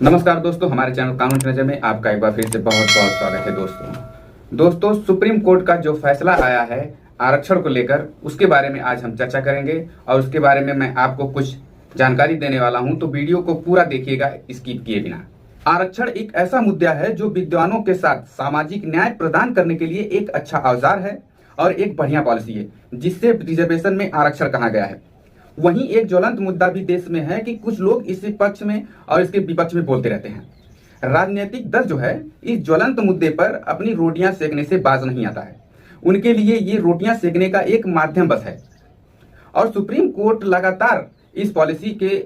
नमस्कार दोस्तों, हमारे चैनल कानून की नज़र में आपका एक बार फिर से बहुत बहुत स्वागत है। दोस्तों सुप्रीम कोर्ट का जो फैसला आया है आरक्षण को लेकर, उसके बारे में आज हम चर्चा करेंगे और उसके बारे में मैं आपको कुछ जानकारी देने वाला हूं, तो वीडियो को पूरा देखिएगा स्किप किए बिना। आरक्षण एक ऐसा मुद्दा है जो विद्वानों के साथ सामाजिक न्याय प्रदान करने के लिए एक अच्छा औजार है और एक बढ़िया पॉलिसी है, जिससे रिजर्वेशन में आरक्षण कहा गया है। वहीं एक ज्वलंत मुद्दा भी देश में है कि कुछ लोग इस पक्ष में और इसके विपक्ष में बोलते रहते हैं। राजनीतिक दल जो है इस ज्वलंत मुद्दे पर अपनी रोटियां सेकने से बाज नहीं आता है। उनके लिए ये रोटियां सेकने का एक माध्यम बस है और सुप्रीम कोर्ट लगातार इस पॉलिसी के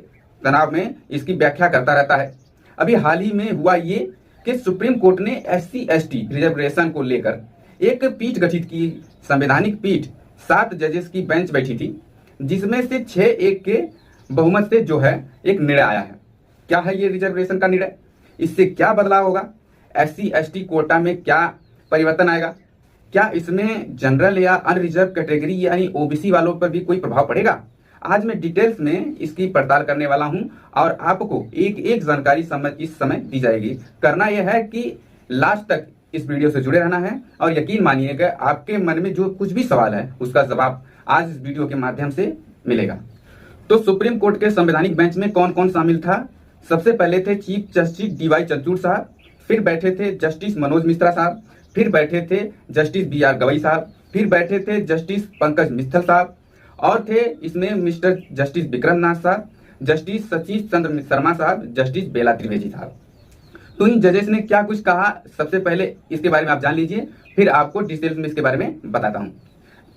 तनाव में इसकी व्याख्या करता रहता है। अभी हाल ही में हुआ ये कि सुप्रीम कोर्ट ने SC/ST रिजर्वेशन को लेकर एक पीठ गठित की, संवैधानिक पीठ। 7 जजेस की बेंच बैठी थी, जिसमें से 6-1 के बहुमत से जो है एक निर्णय आया है। क्या है ये रिजर्वेशन का निर्णय? इससे क्या बदलाव होगा? SC/ST कोटा में क्या परिवर्तन आएगा? क्या इसमें जनरल या अनरिजर्व कैटेगरी यानी OBC वालों पर भी कोई प्रभाव पड़ेगा? आज मैं डिटेल्स में इसकी पड़ताल करने वाला हूं और आपको एक एक जानकारी इस समय दी जाएगी। करना यह है कि लास्ट तक इस वीडियो से जुड़े रहना है और यकीन मानिएगा आपके मन में जो कुछ भी सवाल है उसका जवाब आज इस वीडियो के माध्यम से मिलेगा। तो सुप्रीम कोर्ट के संवैधानिक बेंच में कौन कौन शामिल था? सबसे पहले थे चीफ जस्टिस DY चंद्रचूड़ साहब, फिर बैठे थे जस्टिस मनोज मिश्रा साहब, फिर बैठे थे जस्टिस BR गवई साहब, फिर बैठे थे जस्टिस पंकज मित्तल साहब और थे इसमें मिस्टर जस्टिस विक्रम नाथ साहब, जस्टिस सतीश चंद्र शर्मा साहब, जस्टिस बेला त्रिवेदी साहब। तो इन जजेस ने क्या कुछ कहा, सबसे पहले इसके बारे में आप जान लीजिए, फिर आपको डिटेल्स में इसके बारे में बताता हूं।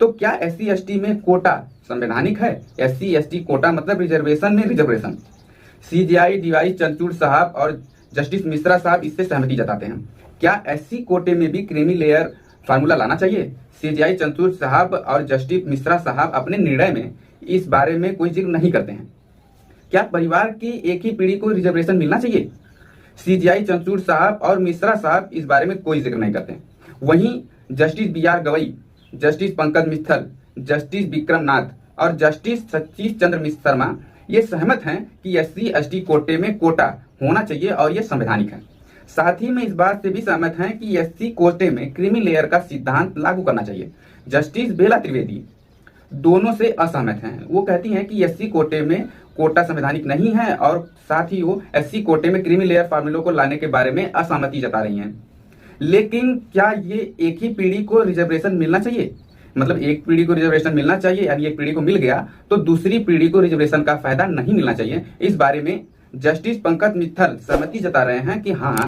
तो क्या SC/ST में कोटा संवैधानिक है? SC/ST कोटा मतलब रिजर्वेशन में रिजर्वेशन। CJI DY चंद्रचूड़ साहब और जस्टिस मिश्रा साहब इससे सहमति जताते हैं। क्या SC कोटे में भी क्रीमी लेयर फार्मूला लाना चाहिए? CJI चंद्रचूड़ साहब और जस्टिस मिश्रा साहब अपने निर्णय में इस बारे में कोई जिक्र नहीं करते हैं। क्या परिवार की एक ही पीढ़ी को रिजर्वेशन मिलना चाहिए? CJI चंद्रचूड़ साहब और मिश्रा साहब इस बारे में कोई जिक्र नहीं करते। वहीं justice BR Gavai, justice Pankaj Mittal, justice Vikram Nath और जस्टिस सतीश चंद्र शर्मा ये सहमत हैं कि SC/ST कोटे में कोटा होना चाहिए और ये संवैधानिक है। साथ ही में इस बात से भी सहमत हैं कि SC कोटे में क्रीमी लेयर का सिद्धांत लागू करना चाहिए। जस्टिस बेला त्रिवेदी दोनों से असहमत हैं। वो कहती हैं कि SC कोटे में कोटा संवैधानिक नहीं है और साथ ही वो SC कोटे में क्रीमी लेयर फार्मूलों को लाने के बारे में असहमति जता रही हैं। लेकिन क्या ये एक ही पीढ़ी को रिजर्वेशन मिलना चाहिए? मतलब एक पीढ़ी को रिजर्वेशन मिलना चाहिए यानी एक पीढ़ी को मिल गया तो दूसरी पीढ़ी को रिजर्वेशन का फायदा नहीं मिलना चाहिए। इस बारे में जस्टिस पंकज मित्तल सहमति जता रहे हैं कि हाँ,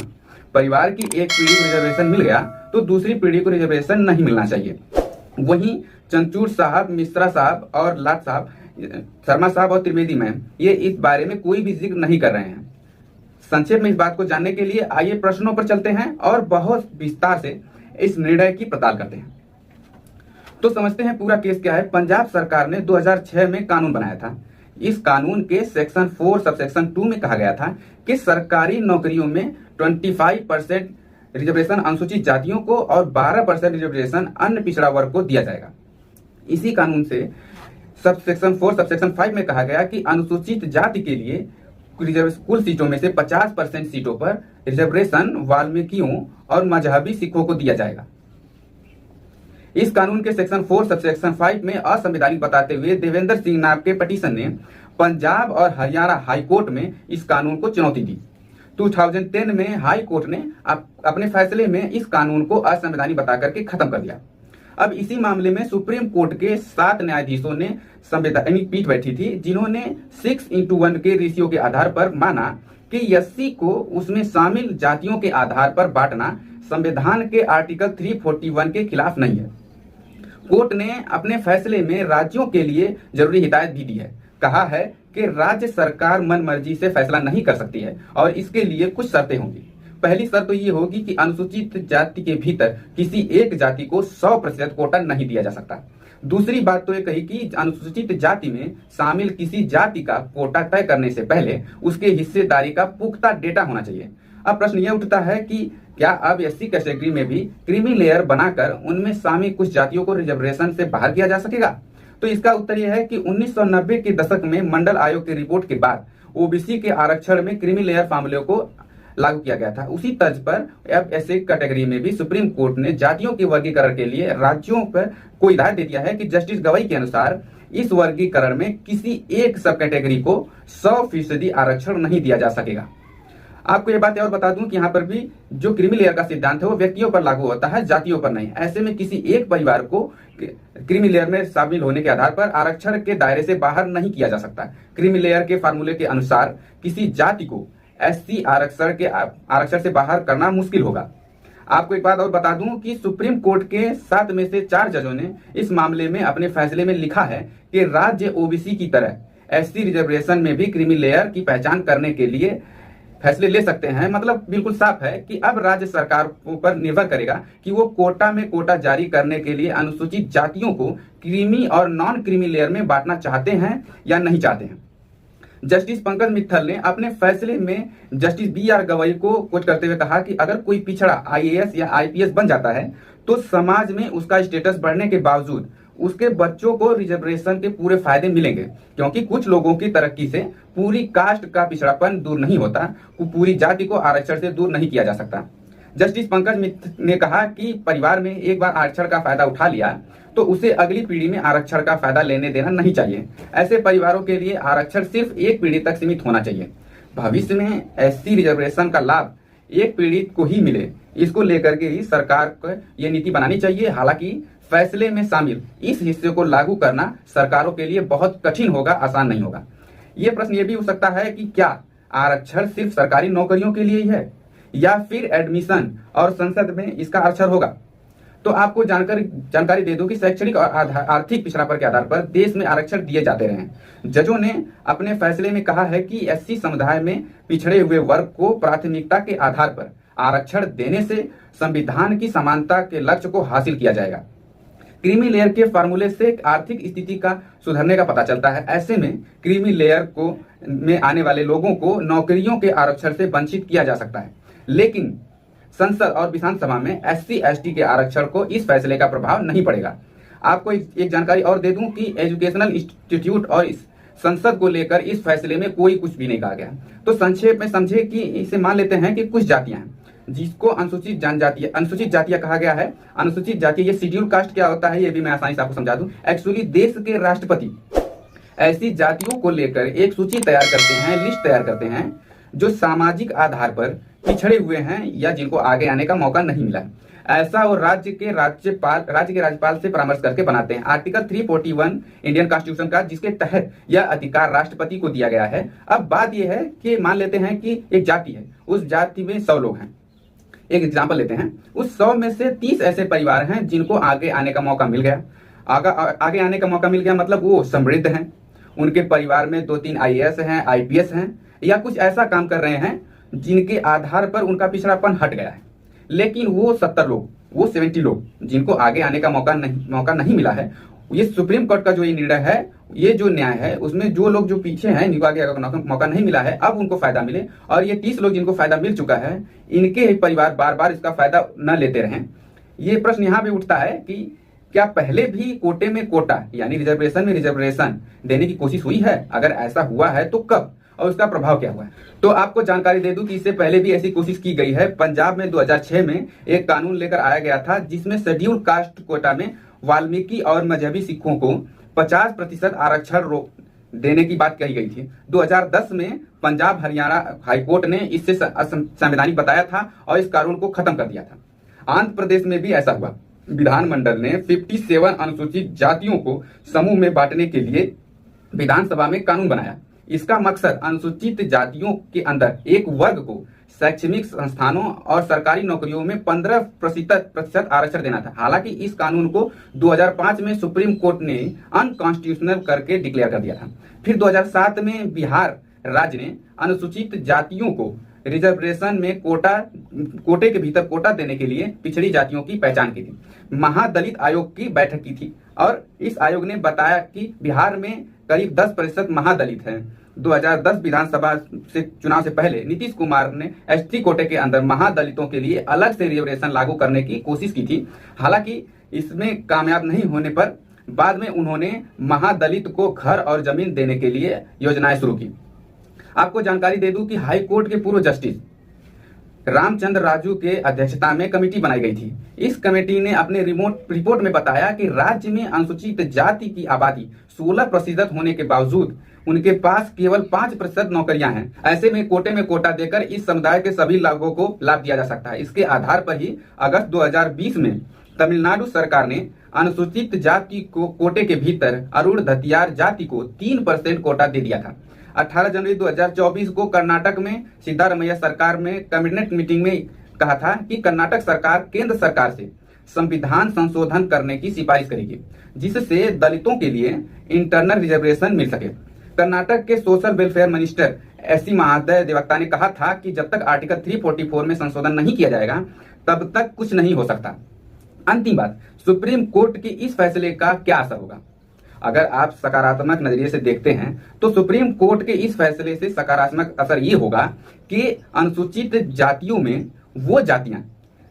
परिवार की एक पीढ़ी को रिजर्वेशन मिल गया तो दूसरी पीढ़ी को रिजर्वेशन नहीं मिलना चाहिए। वहीं चंद्रचूड़ साहब, मिश्रा साहब और लाट साहब, शर्मा साहब और त्रिवेदी मैम ये इस बारे में कोई भी जिक्र नहीं कर रहे हैं। संक्षेप में इस बात को जानने के लिए आइए प्रश्नों पर चलते हैं और बहुत विस्तार से इस निर्णय की पड़ताल करते हैं। तो समझते हैं पूरा केस क्या है। पंजाब सरकार ने 2006 में कानून बनाया था। इस कानून के सेक्शन 4 सबसेक्शन 2 में कहा गया था कि सरकारी नौकरियों में 25% रिजर्वेशन अनुसूचित जातियों को और 12% रिजर्वेशन अन्य पिछड़ा वर्ग को दिया जाएगा। इसी कानून से सबसेक्शन 4 सबसेक्शन 5 में कहा गया कि अनुसूचित जाति के लिए कुल सीटों में से 50% सीटों पर रिजर्वेशन वाल्मीकियों और मजहबी सिखों को दिया जाएगा। इस कानून के सेक्शन 4 सबसेक्शन 5 में असंवैधानिक बताते हुए देवेंद्र सिंह नाम के पिटीशन ने पंजाब और हरियाणा हाई कोर्ट में इस कानून को चुनौती दी। 2010 में हाई कोर्ट ने अपने फैसले में इस कानून को असंवैधानिक बता करके खत्म कर दिया। अब इसी मामले में सुप्रीम कोर्ट के 7 न्यायाधीशों ने संवैधानिक पीठ बैठी थी, जिन्होंने 6:1 के रेशियो के आधार पर माना कि SC को उसमें शामिल जातियों के आधार पर बांटना संविधान के आर्टिकल 341 के खिलाफ नहीं है। कोर्ट ने अपने फैसले में राज्यों के लिए जरूरी हिदायत भी दी है। कहा है कि राज्य सरकार मन मर्जी से फैसला नहीं कर सकती है और इसके लिए कुछ शर्तें होंगी। पहली शर्त तो ये होगी कि अनुसूचित जाति के भीतर किसी एक जाति को 100% कोटा नहीं दिया जा सकता। दूसरी बात तो ये कही कि अनुसूचित जाति में शामिल किसी जाति का कोटा तय करने से पहले उसके हिस्सेदारी का पुख्ता डेटा होना चाहिए। अब प्रश्न यह उठता है कि क्या अब SC कैटेगरी में भी क्रीमी लेयर बनाकर उनमें शामिल कुछ जातियों को रिजर्वेशन से बाहर किया जा सकेगा? तो इसका उत्तर यह है कि 1990 के दशक में मंडल आयोग की रिपोर्ट के बाद ओबीसी के आरक्षण में क्रीमी लेयर फार्मूले को लागू किया गया था। उसी तर्ज पर अब ऐसे कैटेगरी में भी सुप्रीम कोर्ट ने जातियों के वर्गीकरण के लिए राज्यों पर को हिदायत दे दिया है कि जस्टिस गवई के अनुसार इस वर्गीकरण में किसी एक सब कैटेगरी को 100% आरक्षण नहीं दिया जा सकेगा। आपको ये बात और बता दूं कि यहाँ पर भी जो क्रीमी लेयर का सिद्धांत है वो व्यक्तियों पर लागू होता है, जातियों पर नहीं। ऐसे में किसी एक परिवार को क्रीमी लेयर में शामिल होने के आधार पर आरक्षण के दायरे से बाहर नहीं किया जा सकता। क्रीमी लेयर के फार्मूले के अनुसार किसी जाति को एससी आरक्षण से बाहर करना मुश्किल होगा। आपको एक बात और बता दूं कि सुप्रीम कोर्ट के 7 में से 4 जजों ने इस मामले में अपने फैसले में लिखा है कि राज्य ओबीसी की तरह एससी रिजर्वेशन में भी क्रीमी लेयर की पहचान करने के लिए फैसले ले सकते हैं। मतलब बिल्कुल साफ है कि अब राज्य सरकार पर निर्भर करेगा कि वो कोटा में कोटा जारी करने के लिए अनुसूचित जातियों को क्रीमी और नॉन क्रीमी लेयर में बांटना चाहते हैं या नहीं चाहते हैं। जस्टिस पंकज मित्तल ने अपने फैसले में जस्टिस BR गवई को कोट करते हुए कहा कि अगर कोई पिछड़ा IAS या IPS बन जाता है तो समाज में उसका स्टेटस बढ़ने के बावजूद उसके बच्चों को रिजर्वेशन के पूरे फायदे मिलेंगे, क्योंकि कुछ लोगों की तरक्की से पूरी कास्ट का पिछड़ापन दूर नहीं होता, पूरी जाति को आरक्षण से दूर नहीं किया जा सकता। जस्टिस पंकज मित्तल ने कहा कि परिवार में एक बार आरक्षण का फायदा उठा लिया तो उसे अगली पीढ़ी में आरक्षण का फायदा लेने देना नहीं चाहिए। ऐसे परिवारों के लिए आरक्षण सिर्फ एक पीढ़ी तक सीमित होना चाहिए। भविष्य में एससी रिजर्वेशन का लाभ एक पीढ़ी को ही मिले, इसको लेकर के ही सरकार को ये नीति बनानी चाहिए। हालांकि फैसले में शामिल इस हिस्से को लागू करना सरकारों के लिए बहुत कठिन होगा, आसान नहीं होगा। ये प्रश्न ये भी हो सकता है कि क्या आरक्षण सिर्फ सरकारी नौकरियों के लिए ही है या फिर एडमिशन और संसद में इसका आरक्षण होगा। तो आपको जानकारी दे दूं कि शैक्षणिक और आर्थिक पिछड़ापन के आधार पर देश में आरक्षण दिए जाते रहे हैं। जजों ने अपने फैसले में कहा है कि एससी समुदाय में पिछड़े हुए वर्ग को प्राथमिकता के आधार पर आरक्षण देने से संविधान की समानता के लक्ष्य को हासिल किया जाएगा। क्रीमी लेयर के फार्मूले से आर्थिक स्थिति का सुधरने का पता चलता है। ऐसे में क्रीमी लेयर में आने वाले लोगों को नौकरियों के आरक्षण से वंचित किया जा सकता है, लेकिन संसद और विधानसभा में SC ST के आरक्षण को इस फैसले का प्रभाव नहीं पड़ेगा। आपको एक जानकारी और दे दूं कि एजुकेशनल इंस्टीट्यूट और इस संसद को लेकर इस फैसले में कोई कुछ भी नहीं कहा गया। तो संक्षेप में समझे कि इसे मान लेते हैं कि कुछ जातियां हैं जिसको अनुसूचित जातियां कहा गया है। अनुसूचित जाति, ये शेड्यूल कास्ट क्या होता है ये भी मैं आसानी से आपको समझा दूं। एक्चुअली देश के राष्ट्रपति ऐसी जातियों को लेकर एक सूची तैयार करते हैं, लिस्ट तैयार करते हैं जो सामाजिक आधार पर पिछड़े हुए हैं या जिनको आगे आने का मौका नहीं मिला। ऐसा वो राज्य के राज्यपाल से परामर्श करके बनाते हैं। आर्टिकल 341 इंडियन कॉन्स्टिट्यूशन का, जिसके तहत यह अधिकार राष्ट्रपति को दिया गया है। अब बात यह है कि मान लेते हैं कि एक जाति है, उस जाति में 100 लोग हैं। एक एग्जाम्पल लेते हैं, उस 100 में से 30 ऐसे परिवार हैं जिनको आगे आने का मौका मिल गया। आगे आने का मौका मिल गया मतलब वो समृद्ध हैं, उनके परिवार में 2-3 IAS हैं, IPS हैं या कुछ ऐसा काम कर रहे हैं जिनके आधार पर उनका पिछड़ापन हट गया है। लेकिन वो 70 लोग, वो 70 लोग जिनको आगे आने का मौका नहीं मिला है, ये सुप्रीम कोर्ट का जो ये निर्णय है, ये जो न्याय है, उसमें जो लोग जो पीछे हैं, जिनको आगे मौका नहीं मिला है, अब उनको फायदा मिले। और ये 30 लोग जिनको फायदा मिल चुका है, इनके परिवार बार बार इसका फायदा न लेते रहें। ये प्रश्न यहाँ पे उठता है कि क्या पहले भी कोटे में कोटा यानी रिजर्वेशन में रिजर्वेशन देने की कोशिश हुई है? अगर ऐसा हुआ है तो कब और उसका प्रभाव क्या हुआ है? तो आपको जानकारी दे दूं कि इससे पहले भी ऐसी कोशिश की गई है। पंजाब में 2006 में एक कानून लेकर आया गया था जिसमें शेड्यूल कास्ट कोटा में वाल्मीकि और मजहबी सिखों को 50% आरक्षण देने की बात कही गई थी। 2010 में पंजाब हरियाणा हाईकोर्ट ने इसे संवैधानिक बताया था और इस कानून को खत्म कर दिया था। आंध्र प्रदेश में भी ऐसा हुआ। विधानमंडल ने 57 अनुसूचित जातियों को समूह में बांटने के लिए विधानसभा में कानून बनाया। इसका मकसद अनुसूचित जातियों के अंदर एक वर्ग को शैक्षणिक संस्थानों और सरकारी नौकरियों में 15% आरक्षण देना था। हालांकि इस कानून को 2005 में सुप्रीम कोर्ट ने अनकॉन्स्टिट्यूशनल करके डिक्लेयर कर दिया था। फिर 2007 में बिहार राज्य ने अनुसूचित जातियों को रिजर्वेशन में कोटे के भीतर कोटा देने के लिए पिछड़ी जातियों की पहचान की थी। महादलित आयोग की बैठक की थी और इस आयोग ने बताया कि बिहार में करीब 10% महादलित हैं। 2010 विधानसभा से चुनाव से पहले नीतीश कुमार ने ST कोटे के अंदर महादलितों के लिए अलग से रिजर्वेशन लागू करने की कोशिश की थी। हालांकि इसमें कामयाब नहीं होने पर बाद में उन्होंने महादलित को घर और जमीन देने के लिए योजनाएं शुरू की। आपको जानकारी दे दूं कि हाई कोर्ट के पूर्व जस्टिस रामचंद्र राजू के अध्यक्षता में कमेटी बनाई गई थी। इस कमेटी ने अपने रिपोर्ट में बताया कि राज्य में अनुसूचित जाति की आबादी 16% होने के बावजूद उनके पास केवल 5% नौकरियां हैं। ऐसे में कोटा देकर इस समुदाय के सभी लोगों को लाभ दिया जा सकता है। इसके आधार पर ही अगस्त 2020 में तमिलनाडु सरकार ने अनुसूचित जाति को कोटे के भीतर अरुण धतियार जाति को 3% कोटा दे दिया था। 18 जनवरी 2024 को कर्नाटक में सिद्धारमैया सरकार में कैबिनेट मीटिंग में कहा था कि कर्नाटक सरकार केंद्र सरकार से संविधान संशोधन करने की सिफारिश करेगी, जिससे दलितों के लिए इंटरनल रिजर्वेशन मिल सके। कर्नाटक के social welfare minister S C महादय देवक्ता ने कहा था कि जब तक आर्टिकल 344 में संशोधन नहीं किया जाएगा तब तक कुछ नहीं हो सकता। अंतिम बात, सुप्रीम कोर्ट के इस फैसले का क्या असर होगा? अगर आप सकारात्मक नजरिए से देखते हैं तो सुप्रीम कोर्ट के इस फैसले से सकारात्मक असर ये होगा कि अनुसूचित जातियों में वो जातियां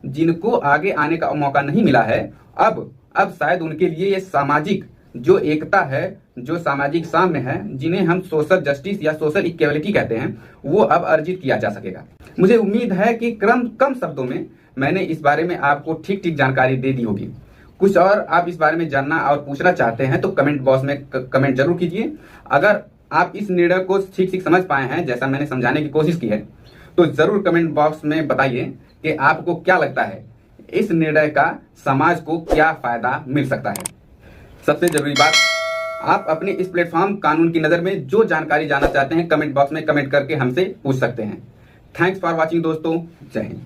जिनको आगे आने का मौका नहीं मिला है, अब शायद उनके लिए ये सामाजिक जो एकता है, जो सामाजिक साम्य है, जिन्हें हम सोशल जस्टिस या सोशल इक्वलिटी कहते हैं, वो अब अर्जित किया जा सकेगा। मुझे उम्मीद है कि कम शब्दों में मैंने इस बारे में आपको ठीक जानकारी दे दी होगी। कुछ और आप इस बारे में जानना और पूछना चाहते हैं तो कमेंट बॉक्स में कमेंट जरूर कीजिए। अगर आप इस निर्णय को ठीक समझ पाए हैं जैसा मैंने समझाने की कोशिश की है तो जरूर कमेंट बॉक्स में बताइए कि आपको क्या लगता है, इस निर्णय का समाज को क्या फायदा मिल सकता है। सबसे जरूरी बात, आप अपने इस प्लेटफॉर्म कानून की नज़र में जो जानकारी जानना चाहते हैं कमेंट बॉक्स में कमेंट करके हमसे पूछ सकते हैं। थैंक्स फॉर वॉचिंग दोस्तों, जय हिंद।